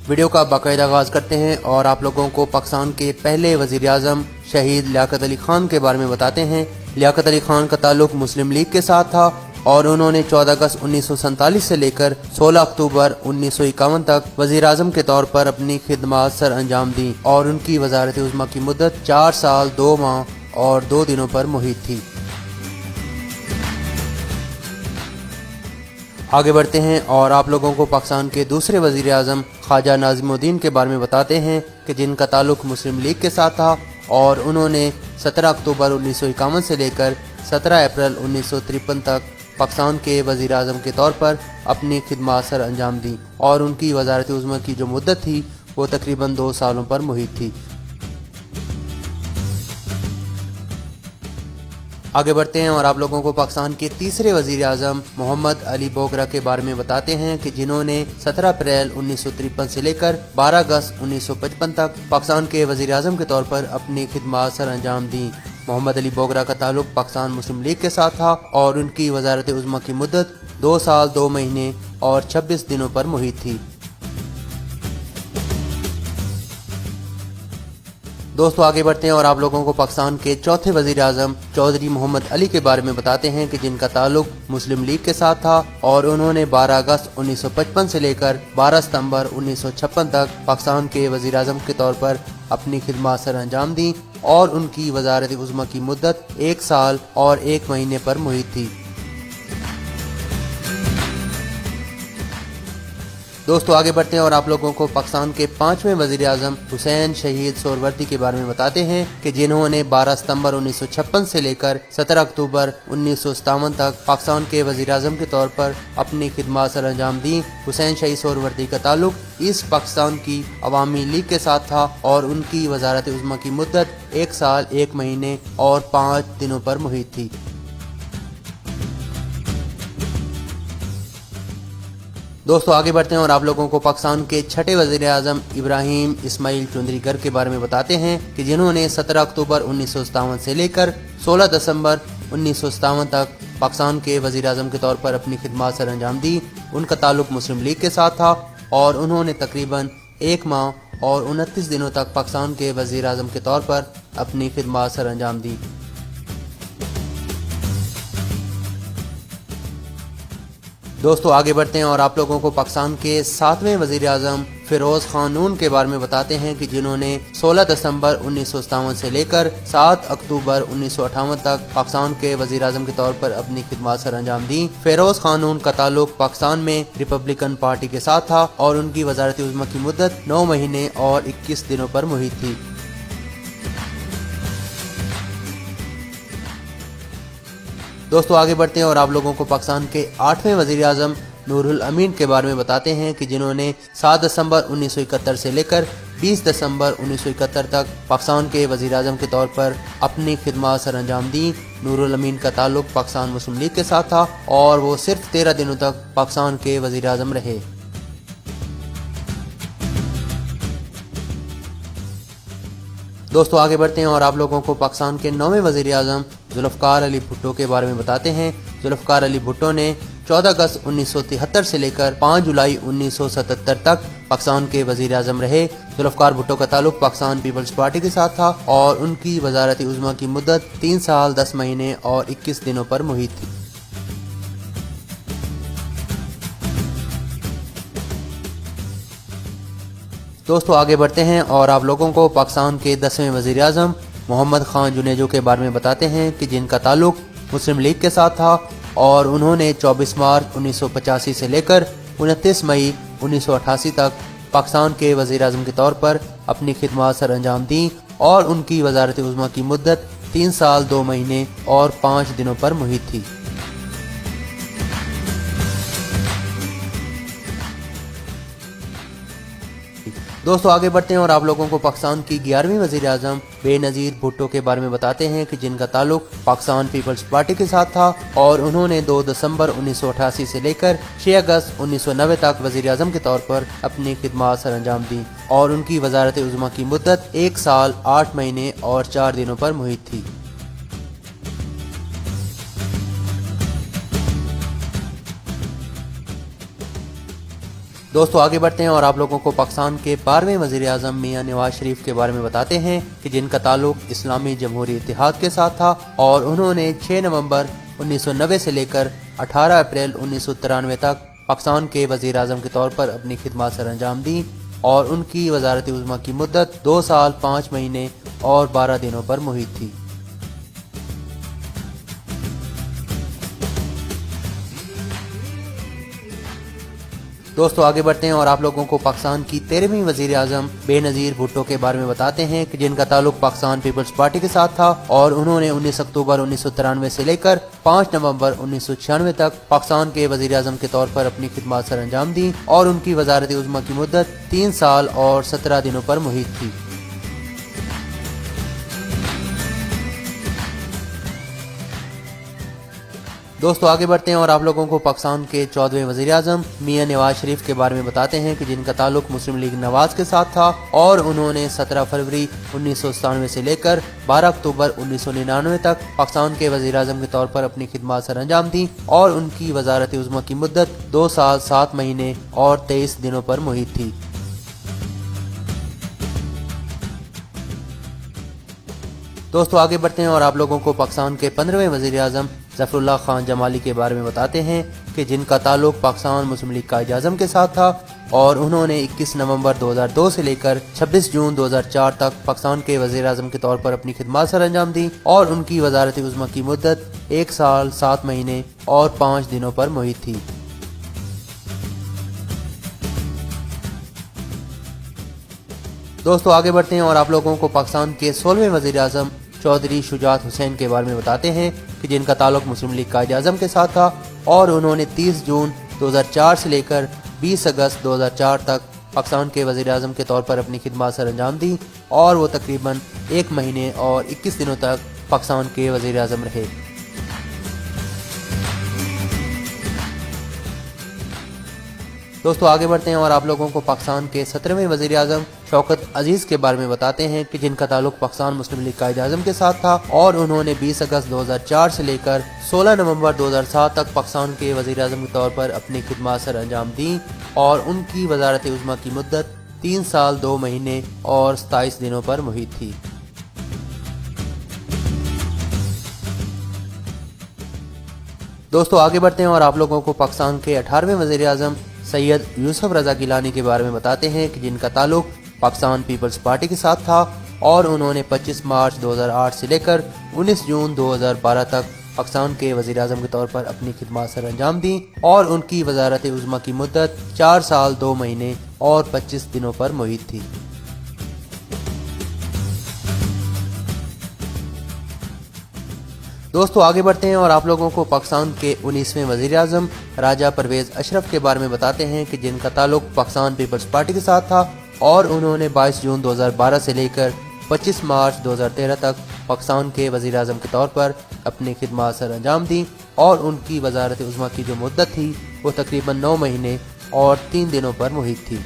Video کا باقاعدہ آغاز کرتے ہیں اور آپ لوگوں کو پاکستان کے پہلے وزیر اعظم شہید لیاقت علی خان کے بارے میں بتاتے ہیں۔ لیاقت علی خان کا تعلق مسلم لیگ کے ساتھ تھا اور انہوں نے 14 اگست 1947 سے لے کر 16 اکتوبر 1951 تک وزیر اعظم کے طور پر اپنی خدمات سر انجام دیں اور ان کی وزارت عظمیٰ کی مدت 4 سال 2 ماہ اور 2 دنوں پر محیط تھی۔ آگے بڑھتے ہیں اور آپ لوگوں کو پاکستان کے دوسرے وزیر اعظم خواجہ ناظم الدین کے بارے میں بتاتے ہیں کہ جن کا تعلق مسلم لیگ کے ساتھ تھا اور انہوں نے 17 اکتوبر 1951 سے لے کر 17 اپریل 1953 تک پاکستان کے وزیر اعظم کے طور پر اپنی خدمات سر انجام دیں اور ان کی وزارت عظمیٰ کی جو مدت تھی وہ تقریباً 2 سالوں پر محیط تھی۔ آگے بڑھتے ہیں اور آپ لوگوں کو پاکستان کے تیسرے وزیر اعظم محمد علی بوگرا کے بارے میں بتاتے ہیں کہ جنہوں نے 17 اپریل 1953 سے لے کر 12 اگست 1955 تک پاکستان کے وزیر اعظم کے طور پر اپنی خدمات سر انجام دیں۔ محمد علی بوگرا کا تعلق پاکستان مسلم لیگ کے ساتھ تھا اور ان کی وزارت عظمیٰ کی مدت 2 سال 2 مہینے اور 26 دنوں پر محیط تھی۔ دوستو آگے بڑھتے ہیں اور آپ لوگوں کو پاکستان کے چوتھے وزیر اعظم چودھری محمد علی کے بارے میں بتاتے ہیں کہ جن کا تعلق مسلم لیگ کے ساتھ تھا اور انہوں نے 12 اگست 1955 سے لے کر 12 ستمبر 1956 تک پاکستان کے وزیر اعظم کے طور پر اپنی خدمات سر انجام دیں اور ان کی وزارت عظمیٰ کی مدت 1 سال اور 1 مہینے پر محیط تھی۔ دوستو آگے بڑھتے ہیں اور آپ لوگوں کو پاکستان کے 5ویں وزیر اعظم حسین شہید سہروردی کے بارے میں بتاتے ہیں کہ جنہوں نے 12 ستمبر 1956 سے لے کر 17 اکتوبر 1957 تک پاکستان کے وزیر اعظم کے طور پر اپنی خدمات سر انجام دیں۔ حسین شہید سہروردی کا تعلق ایسٹ پاکستان کی عوامی لیگ کے ساتھ تھا اور ان کی وزارت عظمیٰ کی مدت 1 سال 1 مہینے اور 5 دنوں پر محیط تھی۔ دوستو آگے بڑھتے ہیں اور آپ لوگوں کو پاکستان کے چھٹے وزیر اعظم ابراہیم اسماعیل چودھری گر کے بارے میں بتاتے ہیں کہ جنہوں نے 17 اکتوبر 1957 سے لے کر 16 دسمبر 1957 تک پاکستان کے وزیر اعظم کے طور پر اپنی خدمات سر انجام دی۔ ان کا تعلق مسلم لیگ کے ساتھ تھا اور انہوں نے تقریباً 1 ماہ اور 29 دنوں تک پاکستان کے وزیر اعظم کے طور پر اپنی خدمات سر انجام دی۔ دوستو آگے بڑھتے ہیں اور آپ لوگوں کو پاکستان کے 7ویں وزیر اعظم فیروز خان نون کے بارے میں بتاتے ہیں کہ جنہوں نے 16 دسمبر 1957 سے لے کر 7 اکتوبر 1958 تک پاکستان کے وزیر اعظم کے طور پر اپنی خدمات سر انجام دیں۔ فیروز خان نون کا تعلق پاکستان میں ریپبلکن پارٹی کے ساتھ تھا اور ان کی وزارت عظمیٰ کی مدت 9 مہینے اور 21 دنوں پر محیط تھی۔ دوستو آگے بڑھتے ہیں اور آپ لوگوں کو پاکستان کے 8ویں وزیر اعظم نور الامین کے بارے میں بتاتے ہیں کہ جنہوں نے 7 دسمبر 1971 سے لے کر 20 دسمبر 1971 تک پاکستان کے وزیر اعظم کے طور پر اپنی خدمات سر انجام دیں۔ نور الامین کا تعلق پاکستان مسلم لیگ کے ساتھ تھا اور وہ صرف 13 دنوں تک پاکستان کے وزیر اعظم رہے۔ دوستو آگے بڑھتے ہیں اور آپ لوگوں کو پاکستان کے 9ویں وزیر اعظم ذوالفقار علی بھٹو کے بارے میں بتاتے ہیں۔ ذوالفقار علی بھٹو نے 14 اگست 1973 سے لے کر 5 جولائی 1977 تک پاکستان کے وزیر اعظم رہے۔ ذوالفقار بھٹو کا تعلق پاکستان پیپلز پارٹی کے ساتھ تھا اور ان کی وزارت عظمیٰ کی مدت 3 سال 10 مہینے اور 21 دنوں پر محیط تھی۔ دوستو آگے بڑھتے ہیں اور آپ لوگوں کو پاکستان کے 10ویں وزیر اعظم محمد خان جنیجو کے بارے میں بتاتے ہیں کہ جن کا تعلق مسلم لیگ کے ساتھ تھا اور انہوں نے 24 مارچ 1985 سے لے کر 29 مئی 1988 تک پاکستان کے وزیر اعظم کے طور پر اپنی خدمات سر انجام دیں اور ان کی وزارت عظمیٰ کی مدت 3 سال 2 مہینے اور 5 دنوں پر محیط تھی۔ دوستو آگے بڑھتے ہیں اور آپ لوگوں کو پاکستان کی 11ویں وزیر اعظم بے نظیر بھٹو کے بارے میں بتاتے ہیں کہ جن کا تعلق پاکستان پیپلز پارٹی کے ساتھ تھا اور انہوں نے 2 دسمبر 1988 سے لے کر 6 اگست 1990 تک وزیر اعظم کے طور پر اپنی خدمات سر انجام دیں اور ان کی وزارت عظمیٰ کی مدت 1 سال 8 مہینے اور 4 دنوں پر محیط تھی۔ दोस्तों आगे बढ़ते हैं और आप लोगों को पाकिस्तान के 12वें वज़ीर आज़म मियां नवाज शरीफ के बारे में बताते हैं कि जिनका ताल्लुक इस्लामी जमहूरी इत्तेहाद के साथ था और उन्होंने 6 नवंबर 1990 से लेकर 18 अप्रैल 1993 तक पाकिस्तान के वज़ीर आज़म के तौर पर अपनी खिदमत सर अंजाम दी और उनकी वज़ारत उज़्मा की मुद्दत 2 साल 5 महीने और 12 दिनों पर मुहित थी। दोस्तों आगे बढ़ते हैं और आप लोगों को पाकिस्तान की 13वीं वज़ीर आज़म बेनज़ीर भुट्टो के बारे में बताते हैं कि जिनका ताल्लुक पाकिस्तान पीपल्स पार्टी के साथ था और उन्होंने 19 अक्टूबर 1993 से लेकर 5 नवंबर 1996 तक पाकिस्तान के वज़ीर आज़म के तौर पर अपनी खिदमत सर अंजाम दी और उनकी वज़ारत उज़्मा की मुद्दत 3 साल और 17 दिनों पर मुहित थी। दोस्तों आगे बढ़ते हैं और आप लोगों को पाकिस्तान के 14वें वज़ीर आज़म मियां नवाज शरीफ के बारे में बताते हैं कि जिनका ताल्लुक मुस्लिम लीग नवाज के साथ था और उन्होंने 17 फरवरी 1997 से लेकर 12 अक्टूबर 1999 तक पाकिस्तान के वज़ीर आज़म के तौर पर अपनी खिदमत सर अंजाम दी और उनकी वज़ारत उज़्मा की मुद्दत 2 साल 7 महीने और 23 दिनों पर मुहित थी। दोस्तों आगे बढ़ते हैं और आप लोगों को पाकिस्तान के 15वें वज़ीर आज़म ज़फ़रुल्लाह खान जमाली के बारे में बताते हैं कि जिनका ताल्लुक पाकिस्तान मुस्लिम लीग कायद आज़म के साथ था और उन्होंने 21 नवंबर 2002 से लेकर 26 जून 2004 तक पाकिस्तान के वज़ीर आज़म के तौर पर अपनी खिदमत सर अंजाम दी और उनकी वज़ारत उज़्मा की मुद्दत 1 साल 7 महीने और 5 दिनों पर मुहित थी। दोस्तों आगे बढ़ते हैं और आप लोगों को पाकिस्तान के 16वें वज़ीर आज़म चौधरी शुजात हुसैन के बारे में बताते हैं कि जिनका ताल्लुक मुस्लिम लीग कायद आज़म के साथ था और उन्होंने 30 जून 2004 से लेकर 20 अगस्त 2004 तक पाकिस्तान के वज़ीर आज़म के तौर पर अपनी खिदमत सर अंजाम दी और वो तकरीबन 1 महीने और 21 दिनों तक पाकिस्तान के वज़ीर आज़म रहे। दोस्तों आगे बढ़ते हैं और आप लोगों को पाकिस्तान के 17वें वज़ीर आज़म शौकत अजीज़ के बारे में बताते हैं कि जिनका ताल्लुक पाकिस्तान मुस्लिम लीग कायद आज़म के साथ था और उन्होंने 20 अगस्त 2004 से लेकर 16 नवंबर 2007 तक पाकिस्तान के वज़ीर आज़म के तौर पर अपनी खिदमत सर अंजाम दी और उनकी वज़ारत उज़्मा की मुद्दत 3 साल 2 महीने और 27 दिनों पर मुहित थी। दोस्तों आगे बढ़ते हैं और आप लोगों को पाकिस्तान के 18वें वज़ीर आज़म सैयद यूसुफ रज़ा गिलानी के बारे में बताते हैं कि जिनका ताल्लुक पाकिस्तान पीपल्स पार्टी के साथ था और उन्होंने 25 मार्च 2008 से लेकर 19 जून 2012 तक पाकिस्तान के वज़ीर आज़म के तौर पर अपनी खिदमत सर अंजाम दी और उनकी वज़ारत उज़्मा की मुद्दत 4 साल 2 महीने और 25 दिनों पर मुहित थी। दोस्तों आगे बढ़ते हैं और आप लोगों को पाकिस्तान के 19वें वज़ीर आज़म राजा परवेज़ अशरफ के बारे में बताते हैं कि जिनका ताल्लुक पाकिस्तान पीपल्स पार्टी के साथ था और उन्होंने 22 जून 2012 से लेकर 25 मार्च 2013 तक पाकिस्तान के वज़ीर आज़म के तौर पर अपनी खिदमत सर अंजाम दी और उनकी वज़ारत उज़्मा की जो मुद्दत थी वो तकरीबन 9 महीने और 3 दिनों पर मुहित थी।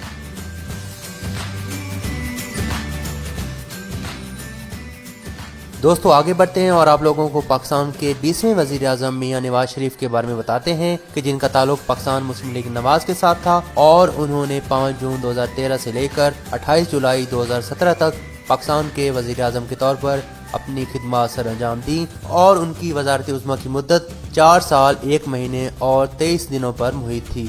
दोस्तों आगे बढ़ते हैं और आप लोगों को पाकिस्तान के 20वें वज़ीर आज़म मियां नवाज शरीफ के बारे में बताते हैं कि जिनका ताल्लुक पाकिस्तान मुस्लिम लीग नवाज के साथ था और उन्होंने 5 जून 2013 से लेकर 28 जुलाई 2017 तक पाकिस्तान के वज़ीर आज़म के तौर पर अपनी खिदमत सर अंजाम दी और उनकी वज़ारत उज़्मा की मुद्दत 4 साल 1 महीने और 23 दिनों पर मुहित थी।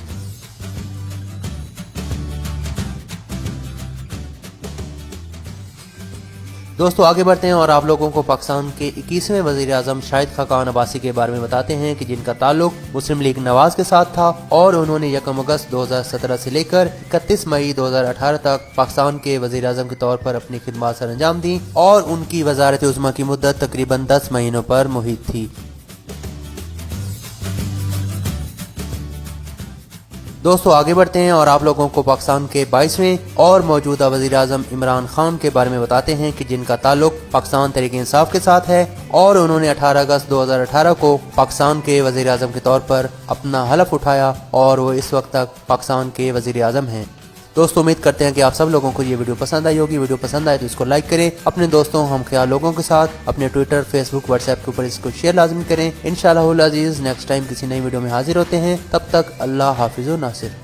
दोस्तों आगे बढ़ते हैं और आप लोगों को पाकिस्तान के 21वें वज़ीर आज़म शाहिद खाकान अब्बासी के बारे में बताते हैं कि जिनका ताल्लुक मुस्लिम लीग नवाज के साथ था और उन्होंने 1 अगस्त 2017 से लेकर 31 मई 2018 तक पाकिस्तान के वज़ीर आज़म के तौर पर अपनी खिदमत सर अंजाम दी और उनकी वज़ारत उज़्मा की मुद्दत तकरीबन 10 महीनों पर मुहित थी। दोस्तों आगे बढ़ते हैं और आप लोगों को पाकिस्तान के 22वें और मौजूदा वज़ीर आज़म इमरान खान के बारे में बताते हैं कि जिनका ताल्लुक पाकिस्तान तहरीक इंसाफ के साथ है और उन्होंने 18 अगस्त 2018 को पाकिस्तान के वज़ीर आज़म के तौर पर अपना हलफ उठाया और वो इस वक्त तक पाकिस्तान के वज़ीर आज़म हैं। दोस्तों उम्मीद करते हैं कि आप सब लोगों को ये वीडियो पसंद आई होगी। वीडियो पसंद आए तो इसको लाइक करें, अपने दोस्तों हम ख्याल लोगों के साथ अपने ट्विटर, फेसबुक, व्हाट्सएप के ऊपर इसको शेयर लाजमी करें। इंशाअल्लाह नेक्स्ट टाइम किसी नई वीडियो में हाजिर होते हैं। तब तक अल्लाह हाफिज़ व नासिर।